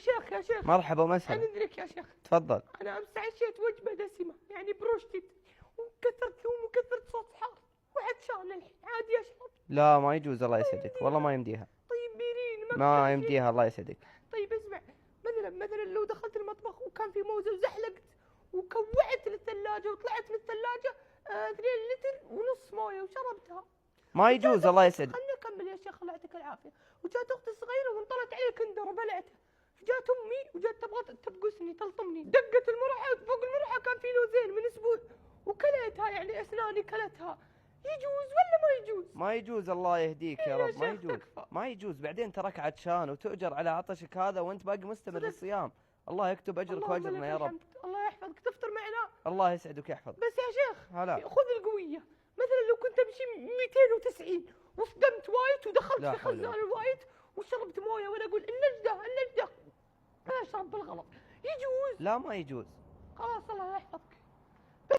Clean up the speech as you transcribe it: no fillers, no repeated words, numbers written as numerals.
شيخ يا شيخ مرحبا ومسهلا. عندك يا شيخ. تفضل. انا امس عشيت وجبه دسمه يعني بروشتد وكثرت ثوم وكثرت صوص حار وعطشان الحين عادي اشرب؟ لا ما يجوز الله يسعدك، والله ما يمديها. طيب بيرين ما يمديها الله يسعدك. طيب اسمع، مثلا لو دخلت المطبخ وكان في موزه وزحلقت وكوعت للثلاجه وطلعت من الثلاجه 2 لتر ونص مويه وشربتها ما يجوز الله يسعدك. خليني اكمل يا شيخ الله يعطيك العافيه. وجات اختي الصغيره وانطلت علي كندر وبلعته. جات امي وجات تبغى تبقسني تلطمني، دقت المرحه فوق المرحه كان في لوزين من اسبوع وكليتها يعني اسناني كلتها. يجوز ولا ما يجوز؟ ما يجوز الله يهديك يا رب، ما شيخ يجوز. تكفى. ما يجوز، بعدين تراك عطشان وتؤجر على عطشك هذا وانت باقي مستمر للصيام. الله يكتب اجرك اللهم واجرنا لك يا رب. الحمد. الله يحفظك. تفطر معنا؟ الله يسعدك ويحفظ. بس يا شيخ هلا. خذ القويه. مثلا لو كنت امشي 290 وصدمت وايت ودخلت لا في حول خزان ولا الوايت وشربت مويه وانا اقول النجده انا اشرب بالغلط، يجوز؟ لا ما يجوز. خلاص